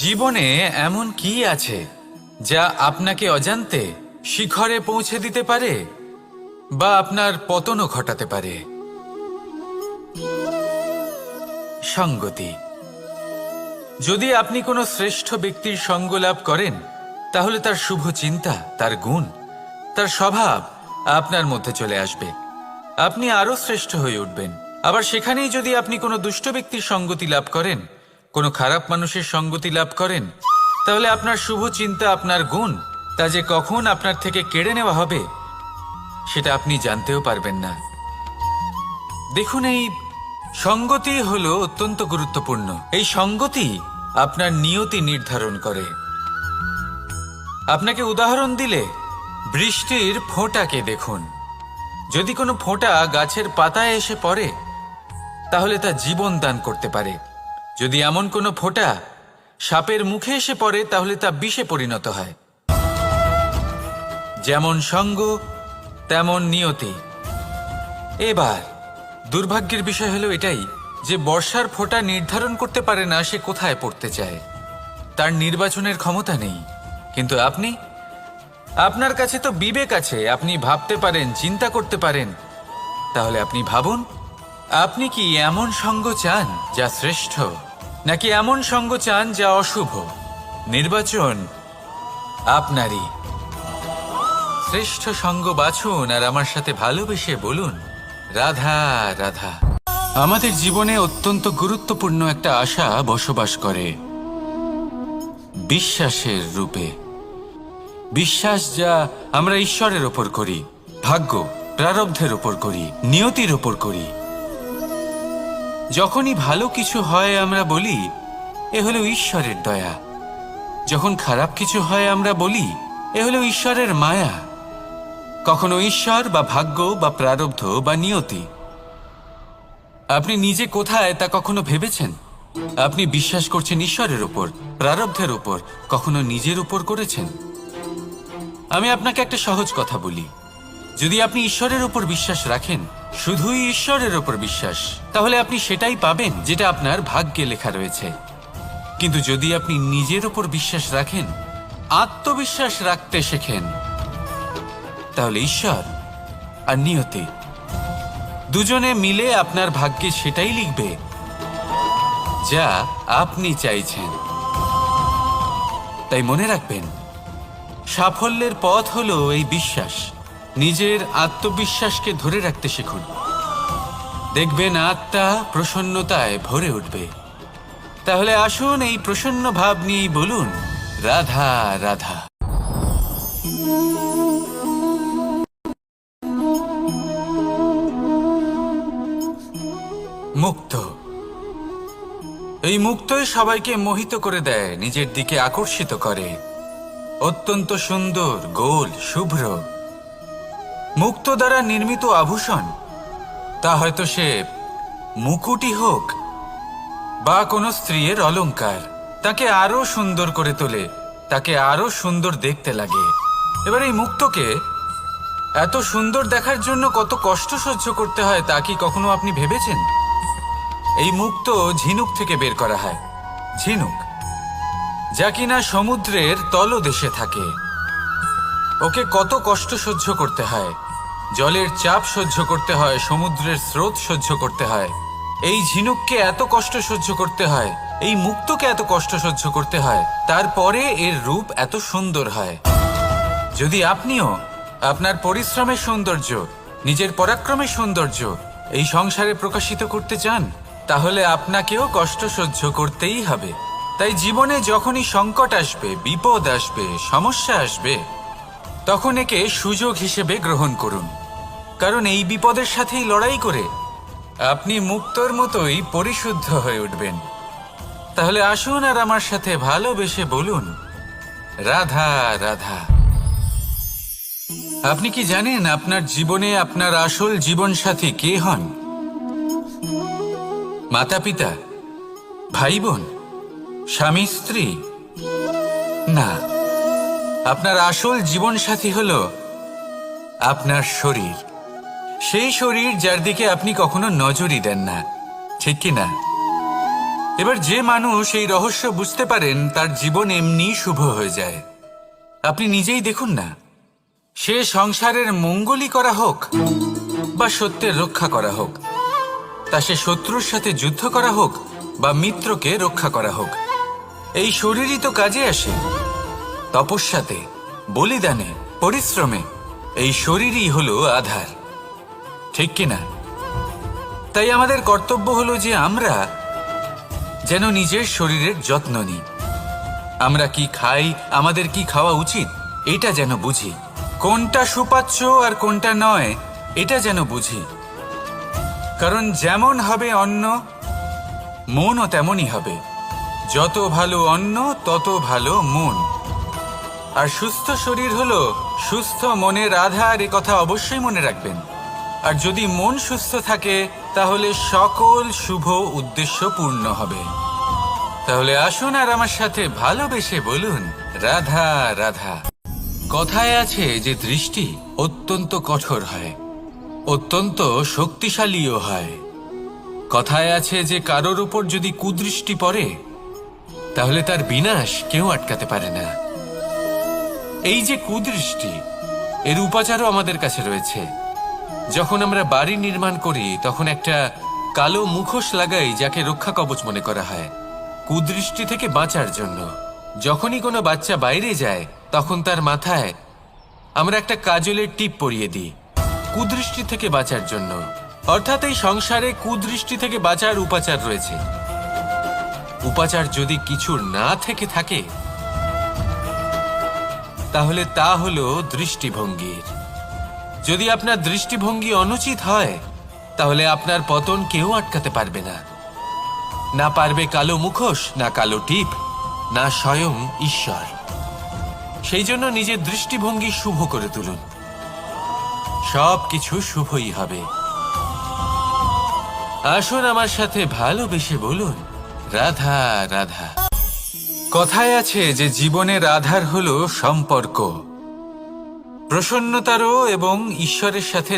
জীবনে এমন কি আছে যা আপনাকে অজান্তে শিখরে পৌঁছে দিতে পারে বা আপনার পতনও ঘটাতে পারে? সঙ্গতি। যদি আপনি কোনো শ্রেষ্ঠ ব্যক্তির সঙ্গ লাভ করেন, তাহলে তার শুভ চিন্তা, তার গুণ, তার স্বভাব আপনার মধ্যে চলে আসবে। আপনি আরো শ্রেষ্ঠ হয়ে উঠবেন। আবার সেখানেই যদি আপনি কোনো দুষ্ট ব্যক্তির সঙ্গতি লাভ করেন, কোনো খারাপ মানুষের সঙ্গতি লাভ করেন, তাহলে আপনার শুভ চিন্তা, আপনার গুণ, তা যে কখন আপনার থেকে কেড়ে নেওয়া হবে সেটা আপনি জানতেও পারবেন না। দেখুন, এই সঙ্গতি হলো অত্যন্ত গুরুত্বপূর্ণ। এই সঙ্গতি আপনার নিয়তি নির্ধারণ করে। আপনাকে উদাহরণ দিলে, বৃষ্টির ফোঁটাকে দেখুন। যদি কোনো ফোঁটা গাছের পাতায় এসে পড়ে, তাহলে তা জীবন দান করতে পারে। যদি এমন কোনো ফোঁটা সাপের মুখে এসে পড়ে, তাহলে তা বিষে পরিণত হয়। যেমন সঙ্গ, তেমন নিয়তি। এবার দুর্ভাগ্যের বিষয় হলো এটাই যে বর্ষার ফোঁটা নির্ধারণ করতে পারে না সে কোথায় পড়তে চায়। তার নির্বাচনের ক্ষমতা নেই। কিন্তু আপনার কাছে তো বিবেক আছে, আপনি ভাবতে পারেন, চিন্তা করতে পারেন। তাহলে আপনি ভাবুন, আপনি কি এমন সঙ্গ চান যা শ্রেষ্ঠ, নাকি এমন সঙ্গ চান যা অশুভ? নির্বাচন আপনারই। শ্রেষ্ঠ সঙ্গ বাছুন আর আমার সাথে ভালোবেসে বলুন, রাধা রাধা। আমাদের জীবনে অত্যন্ত গুরুত্বপূর্ণ একটা আশা বসবাস করে, বিশ্বাসের রূপে। বিশ্বাস যা আমরা ঈশ্বরের ওপর করি, ভাগ্য, প্রারব্ধের ওপর করি, নিয়তির ওপর করি। যখনই ভালো কিছু হয় আমরা বলি এ হলো ঈশ্বরের দয়া। যখন খারাপ কিছু হয় আমরা বলি এ হলো ঈশ্বরের মায়া। কখনো ঈশ্বর বা ভাগ্য বা প্রারব্ধ বা নিয়তি। আপনি নিজে কোথায় তা কখনো ভেবেছেন? আপনি বিশ্বাস করছেন ঈশ্বরের উপর, প্রারব্ধের উপর, কখনো নিজের উপর করেছেন? আমি আপনাকে একটা সহজ কথা বলি, যদি আপনি ঈশ্বরের উপর বিশ্বাস রাখেন, শুধুই ঈশ্বরের উপর বিশ্বাস, তাহলে আপনি সেটাই পাবেন যেটা আপনার ভাগ্যে লেখা রয়েছে। কিন্তু যদি আপনি নিজের উপর বিশ্বাস রাখেন, আত্মবিশ্বাস রাখতে শেখেন, তাহলে ঈশ্বর আর নিয়তি দুজনে মিলে আপনার ভাগ্যে সেটাই লিখবে যা আপনি চাইছেন। তাই মনে রাখবেন, সাফল্যের পথ হলো এই বিশ্বাস। নিজের আত্মবিশ্বাসকে ধরে রাখতে শিখুন। দেখবেন আত্মা প্রসন্নতায় ভরে উঠবে। তাহলে আসুন এই প্রসন্ন ভাব নিয়েই বলুন, রাধা রাধা। মুক্ত। এই মুক্তই সবাইকে মোহিত করে দেয়, নিজের দিকে আকর্ষিত করে। অত্যন্ত সুন্দর, গোল, শুভ্র। মুক্ত দ্বারা নির্মিত আভূষণ, তা হয়তো সে মুকুটই হোক বা কোনো স্ত্রীর অলংকার, তাকে আরো সুন্দর করে তোলে, তাকে আরো সুন্দর দেখতে লাগে। এবার এই মুক্তকে এত সুন্দর দেখার জন্য কত কষ্ট সহ্য করতে হয় তা কি কখনো আপনি ভেবেছেন? এই মুক্ত ঝিনুক থেকে বের করা হয়। ঝিনুক যা কিনা সমুদ্রের তলদেশে থাকে। ওকে কত কষ্ট সহ্য করতে হয়, জলের চাপ সহ্য করতে হয়, সমুদ্রের স্রোত সহ্য করতে হয়। এই ঝিনুককে এত কষ্ট সহ্য করতে হয়, এই মুক্তকে এত কষ্ট সহ্য করতে হয়, তারপরে এর রূপ এত সুন্দর হয়। যদি আপনিও আপনার পরিশ্রমের সৌন্দর্য, নিজের পরাক্রমের সৌন্দর্য এই সংসারে প্রকাশিত করতে চান, তাহলে আপনাকেও কষ্ট সহ্য করতেই হবে। তাই জীবনে যখনই সংকট আসবে, বিপদ আসবে, সমস্যা আসবে, তখন একে সুযোগ হিসেবে গ্রহণ করুন। কারণ এই বিপদের সাথেই লড়াই করে আপনি মুক্তর মতোই পরিশুদ্ধ হয়ে উঠবেন। তাহলে আসুন আর আমার সাথে ভালোবেসে বলুন, রাধা রাধা। আপনি কি জানেন আপনার জীবনে আপনার আসল জীবনসাথী কে হন? মাতা পিতা, ভাই বোন, স্বামী স্ত্রী? না, আপনার আসল জীবনসাথী হলো আপনার শরীর। সেই শরীর যার দিকে আপনি কখনো নজরই দেন না, ঠিক কি না? এবার যে মানুষ এই রহস্য বুঝতে পারেন তার জীবন এমনি শুভ হয়ে যায়। আপনি নিজেই দেখুন না, সে সংসারের মঙ্গলই করা হোক বা সত্যের রক্ষা করা হোক, তা সে শত্রুর সাথে যুদ্ধ করা হোক বা মিত্রকে রক্ষা করা হোক, এই শরীরই তো কাজে আসে। তপস্যাতে, বলিদানে, পরিশ্রমে এই শরীরই হলো আধার, ঠিক কিনা? তাই আমাদের কর্তব্য হলো যে আমরা যেন নিজের শরীরের যত্ন নিই। আমরা কি খাই, আমাদের কি খাওয়া উচিত, এটা যেন বুঝি। কোনটা সুপাচ্য আর কোনটা নয়, এটা যেন বুঝি। কারণ যেমন হবে অন্ন, মনও তেমনই হবে। যত ভালো অন্ন তত ভালো মন। আর সুস্থ শরীর হলো সুস্থ মনের আধার, এ কথা অবশ্যই মনে রাখবেন। আর যদি মন সুস্থ থাকে তাহলে সকল শুভ উদ্দেশ্য পূর্ণ হবে। তাহলে আসুন আর আমার সাথে ভালোবেসে বলুন, রাধা রাধা। কথায় আছে যে দৃষ্টি অত্যন্ত কঠোর হয়, অত্যন্ত শক্তিশালীও হয়। কথায় আছে যে কারোর উপর যদি কুদৃষ্টি পড়ে তাহলে তার বিনাশ কেউ আটকাতে পারে না। এই যে কুদৃষ্টি, এর উপাচারও আমাদের কাছে রয়েছে। যখন আমরা বাড়ি নির্মাণ করি তখন একটা কালো মুখোশ লাগাই, যাকে রক্ষা কবচ মনে করা হয়, কুদৃষ্টি থেকে বাঁচার জন্য। যখনই কোনো বাচ্চা বাইরে যায় তখন তার মাথায় আমরা একটা কাজলের টিপ পরিয়ে দিই, কুদৃষ্টি থেকে বাঁচার জন্য। অর্থাৎ এই সংসারে কুদৃষ্টি থেকে বাঁচার উপাচার রয়েছে। উপাচার যদি কিছু না থেকে থাকে তাহলে তা হলো দৃষ্টিভঙ্গির। যদি আপনার দৃষ্টিভঙ্গি অনুচিত হয় তাহলে আপনার পতন কেউ আটকাতে পারবে না। না পারবে কালো মুখোশ, না কালো টিপ, না স্বয়ং ঈশ্বর। সেই জন্য নিজের দৃষ্টিভঙ্গি শুভ করে তুলুন, সব কিছু শুভই হবে। আসুন আমার সাথে ভালোবেসে বলুন, রাধা রাধা। কথায় আছে যে জীবনের আধার হলো সম্পর্ক, প্রসন্নতারও এবং ঈশ্বরের সাথে